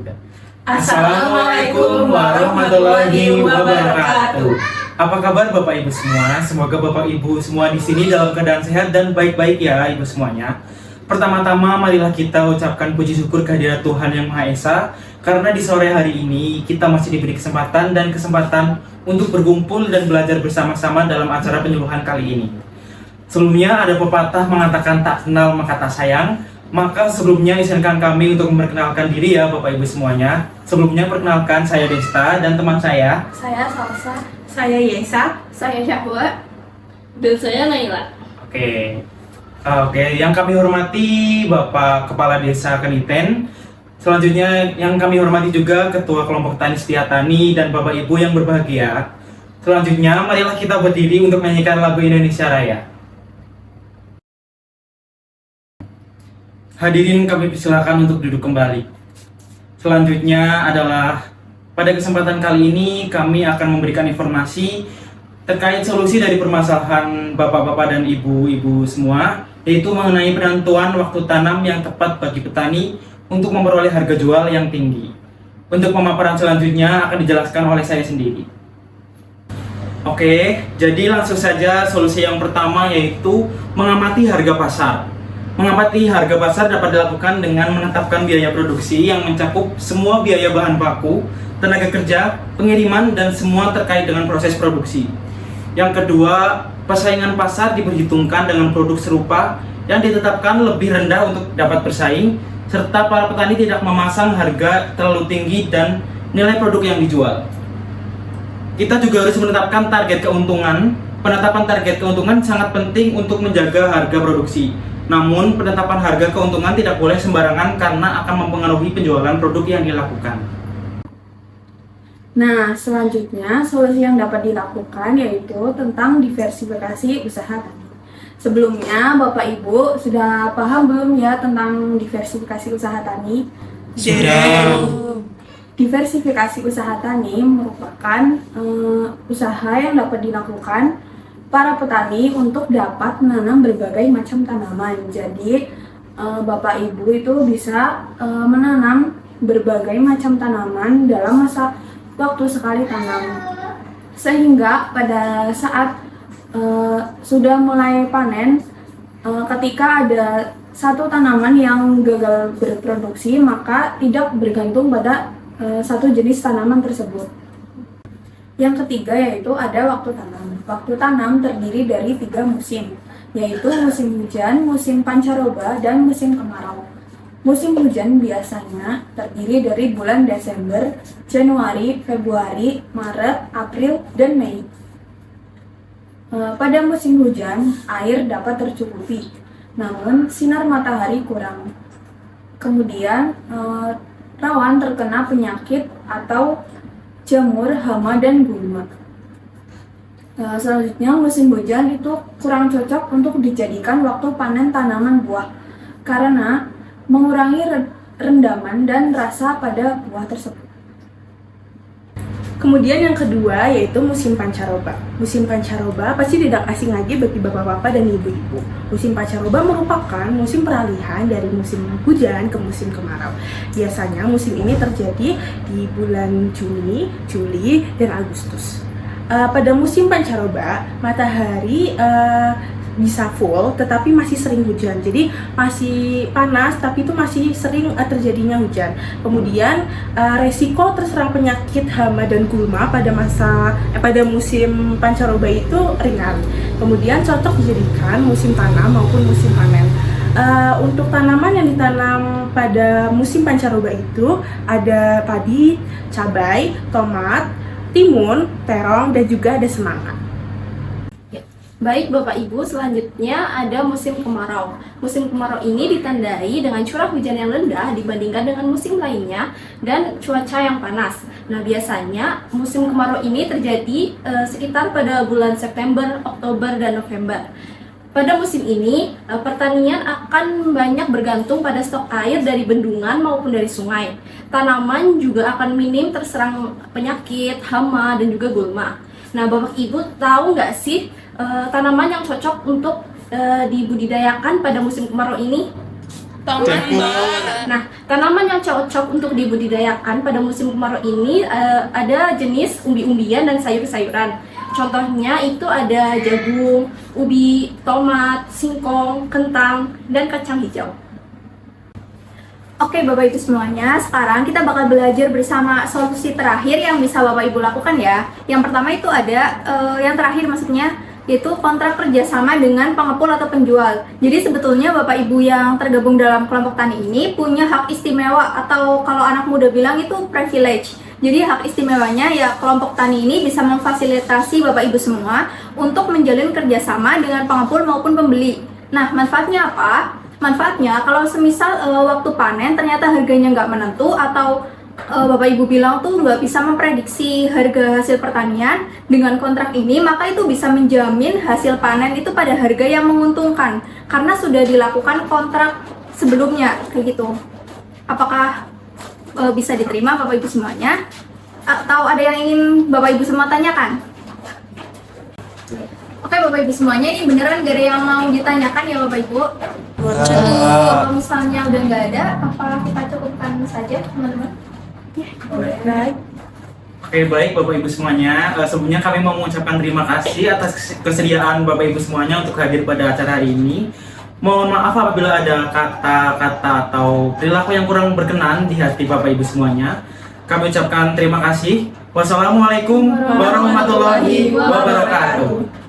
udah. Assalamualaikum warahmatullahi wabarakatuh. Apa kabar Bapak Ibu semua? Semoga Bapak Ibu semua di sini dalam keadaan sehat dan baik-baik ya Ibu semuanya. Pertama-tama marilah kita ucapkan puji syukur kehadirat Tuhan Yang Maha Esa, karena di sore hari ini kita masih diberi kesempatan untuk berkumpul dan belajar bersama-sama dalam acara penyuluhan kali ini. Sebelumnya ada pepatah mengatakan tak kenal maka tak sayang. Maka sebelumnya izinkan kami untuk memperkenalkan diri ya Bapak Ibu semuanya. Sebelumnya perkenalkan, saya Desta dan teman saya Salsa, saya Yesa, saya Syahwa, dan saya Naila. Oke, yang kami hormati Bapak Kepala Desa Keniten. Selanjutnya yang kami hormati juga Ketua Kelompok Tani Setia Tani dan Bapak Ibu yang berbahagia. Selanjutnya marilah kita berdiri untuk menyanyikan lagu Indonesia Raya. Hadirin kami persilakan untuk duduk kembali. Selanjutnya adalah pada kesempatan kali ini kami akan memberikan informasi terkait solusi dari permasalahan bapak-bapak dan ibu-ibu semua, yaitu mengenai penentuan waktu tanam yang tepat bagi petani untuk memperoleh harga jual yang tinggi. Untuk pemaparan selanjutnya akan dijelaskan oleh saya sendiri. Oke, jadi langsung saja solusi yang pertama yaitu mengamati harga pasar. Mengamati harga pasar dapat dilakukan dengan menetapkan biaya produksi yang mencakup semua biaya bahan baku, tenaga kerja, pengiriman, dan semua terkait dengan proses produksi. Yang kedua, persaingan pasar diperhitungkan dengan produk serupa yang ditetapkan lebih rendah untuk dapat bersaing, serta para petani tidak memasang harga terlalu tinggi dan nilai produk yang dijual. Kita juga harus menetapkan target keuntungan. Penetapan target keuntungan sangat penting untuk menjaga harga produksi. Namun, penetapan harga keuntungan tidak boleh sembarangan karena akan mempengaruhi penjualan produk yang dilakukan. Nah, selanjutnya solusi yang dapat dilakukan yaitu tentang diversifikasi usaha tani. Sebelumnya, Bapak Ibu sudah paham belum ya tentang diversifikasi usaha tani? Sudah. Diversifikasi usaha tani merupakan usaha yang dapat dilakukan para petani untuk dapat menanam berbagai macam tanaman. Jadi Bapak Ibu itu bisa menanam berbagai macam tanaman dalam masa waktu sekali tanam, sehingga pada saat sudah mulai panen, ketika ada satu tanaman yang gagal berproduksi, maka tidak bergantung pada satu jenis tanaman tersebut. Yang ketiga yaitu ada waktu tanam. Waktu tanam terdiri dari 3 musim, yaitu musim hujan, musim pancaroba, dan musim kemarau. Musim hujan biasanya terdiri dari bulan Desember, Januari, Februari, Maret, April, dan Mei. Pada musim hujan, air dapat tercukupi, namun sinar matahari kurang. Kemudian rawan terkena penyakit atau jamur, hama, dan gulma. Selanjutnya musim hujan itu kurang cocok untuk dijadikan waktu panen tanaman buah karena mengurangi rendaman dan rasa pada buah tersebut. Kemudian yang kedua yaitu musim pancaroba. Musim pancaroba pasti tidak asing lagi bagi bapak-bapak dan ibu-ibu. Musim pancaroba merupakan musim peralihan dari musim hujan ke musim kemarau. Biasanya musim ini terjadi di bulan Juni, Juli, dan Agustus. Pada musim pancaroba, matahari bisa full tetapi masih sering hujan, jadi masih panas tapi itu masih sering terjadinya hujan. Kemudian resiko terserang penyakit hama dan gulma pada musim pancaroba itu ringan. Kemudian cocok dijadikan musim tanam maupun musim panen. Untuk tanaman yang ditanam pada musim pancaroba itu ada padi, cabai, tomat, timun, terong, dan juga ada semangka. Baik Bapak Ibu, selanjutnya ada musim kemarau. Musim kemarau ini ditandai dengan curah hujan yang rendah dibandingkan dengan musim lainnya dan cuaca yang panas. Nah, biasanya musim kemarau ini terjadi sekitar pada bulan September, Oktober, dan November. Pada musim ini, pertanian akan banyak bergantung pada stok air dari bendungan maupun dari sungai. Tanaman juga akan minim terserang penyakit, hama, dan juga gulma. Nah, Bapak Ibu tahu nggak sih tanaman yang cocok untuk dibudidayakan pada musim kemarau ini? Nah, tanaman yang cocok untuk dibudidayakan pada musim kemarau ini ada jenis umbi-umbian dan sayur-sayuran. Contohnya itu ada jagung, ubi, tomat, singkong, kentang, dan kacang hijau. Oke Bapak Ibu semuanya, sekarang kita bakal belajar bersama solusi terakhir yang bisa Bapak Ibu lakukan ya. Yang pertama itu ada, yang terakhir maksudnya, yaitu kontrak kerjasama dengan pengepul atau penjual. Jadi sebetulnya Bapak Ibu yang tergabung dalam kelompok tani ini punya hak istimewa atau kalau anak muda bilang itu privilege. Jadi hak istimewanya ya kelompok tani ini bisa memfasilitasi Bapak Ibu semua untuk menjalin kerjasama dengan pengepul maupun pembeli. Nah manfaatnya apa? Manfaatnya kalau semisal waktu panen ternyata harganya nggak menentu atau Bapak Ibu bilang tuh nggak bisa memprediksi harga hasil pertanian, dengan kontrak ini maka itu bisa menjamin hasil panen itu pada harga yang menguntungkan karena sudah dilakukan kontrak sebelumnya kayak gitu. Apakah bisa diterima Bapak Ibu semuanya? Atau ada yang ingin Bapak Ibu semua tanyakan? Oke Bapak Ibu semuanya, ini beneran gak ada yang mau ditanyakan ya Bapak Ibu? Kalau misalnya udah nggak ada, apa kita cukupkan saja teman-teman? Baik. Oke, baik Bapak Ibu semuanya. Sebelumnya kami mau mengucapkan terima kasih atas kesediaan Bapak Ibu semuanya untuk hadir pada acara ini. Mohon maaf apabila ada kata-kata atau perilaku yang kurang berkenan di hati Bapak Ibu semuanya. Kami ucapkan terima kasih. Wassalamualaikum warahmatullahi wabarakatuh.